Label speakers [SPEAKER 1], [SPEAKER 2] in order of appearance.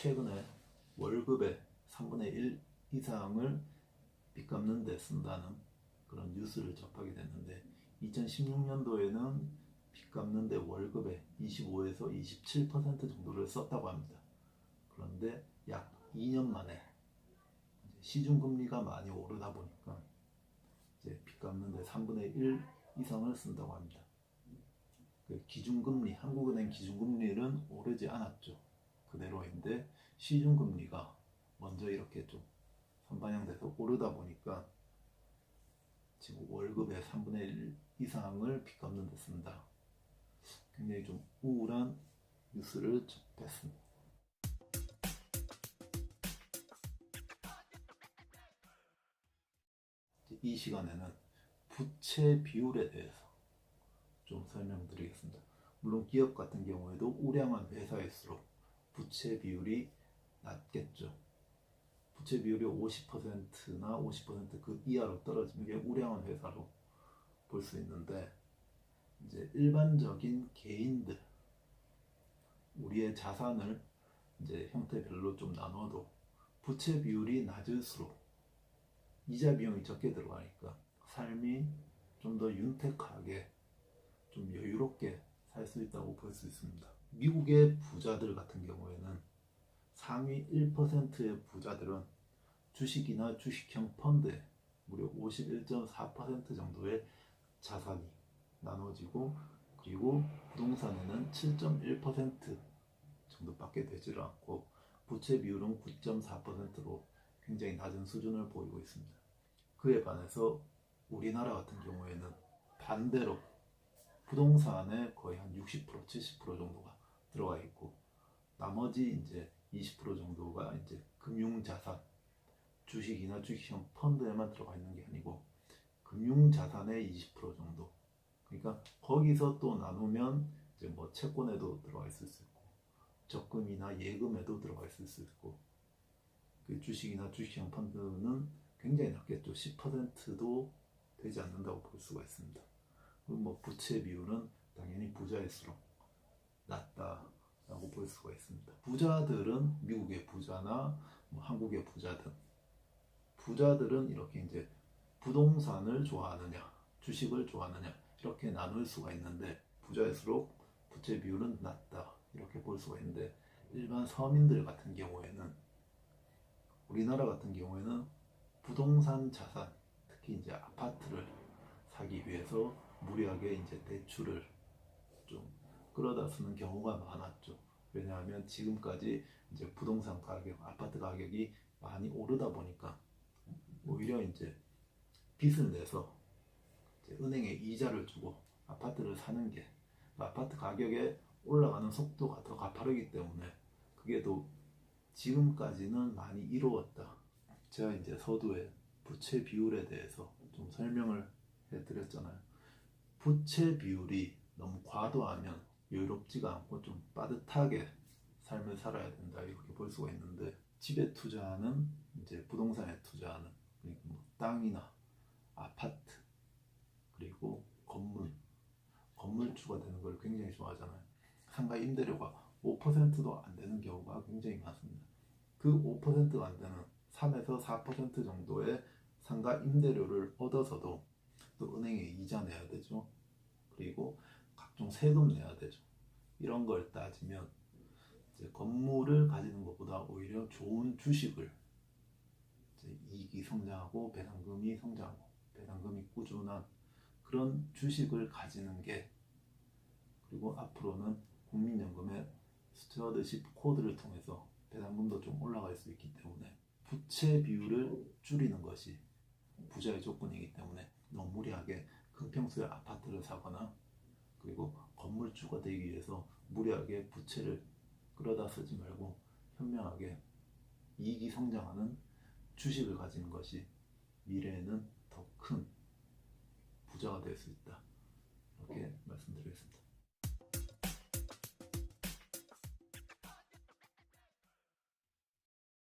[SPEAKER 1] 최근에 월급의 3분의 1 이상을 빚 갚는 데 쓴다는 그런 뉴스를 접하게 됐는데, 2016년도에는 빚 갚는 데 월급의 25에서 27% 정도를 썼다고 합니다. 그런데 약 2년 만에 시중금리가 많이 오르다 보니까 이제 빚 갚는 데 3분의 1 이상을 쓴다고 합니다. 그 기준금리, 한국은행 기준금리는 오르지 않았죠. 그대로인데 시중금리가 먼저 이렇게 좀 선반영돼서 오르다 보니까 지금 월급의 3분의 1 이상을 빚 갚는 데 쓴다. 굉장히 좀 우울한 뉴스를 접했습니다. 이 시간에는 부채 비율에 대해서 좀 설명드리겠습니다. 물론 기업 같은 경우에도 우량한 회사일수록 부채 비율이 낮겠죠. 부채 비율이 50%나 50% 이하로 떨어지는 게 우량한 회사로 볼 수 있는데, 이제 일반적인 개인들, 우리의 자산을 이제 형태별로 좀 나눠도 부채 비율이 낮을수록 이자 비용이 적게 들어가니까 삶이 좀 더 윤택하게, 좀 여유롭게 살 수 있다고 볼 수 있습니다. 미국의 부자들 같은 경우에는 상위 1%의 부자들은 주식이나 주식형 펀드에 무려 51.4% 정도의 자산이 나눠지고, 그리고 부동산에는 7.1% 정도밖에 되질 않고 부채 비율은 9.4%로 굉장히 낮은 수준을 보이고 있습니다. 그에 반해서 우리나라 같은 경우에는 반대로 부동산에 거의 한 60%, 70% 정도가 들어가 있고, 나머지 이제 20% 정도가 이제 금융자산, 주식이나 주식형 펀드에만 들어가 있는 게 아니고 금융자산의 20% 정도. 그러니까 거기서 또 나누면 이제 뭐 채권에도 들어가 있을 수 있고, 적금이나 예금에도 들어가 있을 수 있고, 그 주식이나 주식형 펀드는 굉장히 낮겠죠. 10%도 되지 않는다고 볼 수가 있습니다. 뭐 부채 비율은 당연히 부자일수록 낮다라고 볼 수가 있습니다. 부자들은 미국의 부자나 뭐 한국의 부자들은 이렇게 이제 부동산을 좋아하느냐, 주식을 좋아하느냐, 이렇게 나눌 수가 있는데, 부자일수록 부채 비율은 낮다 이렇게 볼 수가 있는데, 일반 서민들 같은 경우에는, 우리나라 같은 경우에는 부동산 자산, 특히 이제 아파트를 사기 위해서 무리하게 이제 대출을 좀 끌어다 쓰는 경우가 많았죠. 왜냐하면 지금까지 이제 부동산 가격, 아파트 가격이 많이 오르다 보니까 오히려 이제 빚을 내서 이제 은행에 이자를 주고 아파트를 사는 게, 아파트 가격에 올라가는 속도가 더 가파르기 때문에 그게 또 지금까지는 많이 이루었다. 제가 이제 서두에 부채 비율에 대해서 좀 설명을 해드렸잖아요. 부채 비율이 너무 과도하면 여유롭지가 않고 좀 빠듯하게 삶을 살아야 된다 이렇게 볼 수가 있는데, 집에 투자하는, 이제 부동산에 투자하는, 그러니까 뭐 땅이나 아파트, 그리고 건물주가 되는 걸 굉장히 좋아하잖아요. 상가 임대료가 5%도 안 되는 경우가 굉장히 많습니다. 그 5%가 안 되는 3에서 4% 정도의 상가 임대료를 얻어서도 또 은행에 이자 내야 되죠. 그리고 각종 세금 내야 되죠. 이런 걸 따지면 이제 건물을 가지는 것보다 오히려 좋은 주식을, 이제 이익이 성장하고 배당금이 성장하고 배당금이 꾸준한 그런 주식을 가지는 게, 그리고 앞으로는 국민연금의 스튜어드십 코드를 통해서 배당금도 좀 올라갈 수 있기 때문에 부채 비율을 줄이는 것이 부자의 조건이기 때문에 너무 무리하게 큰 평수의 아파트를 사거나, 그리고 건물주가 되기 위해서 무리하게 부채를 끌어다 쓰지 말고 현명하게 이익이 성장하는 주식을 가지는 것이 미래에는 더 큰 부자가 될 수 있다, 이렇게 말씀드리겠습니다.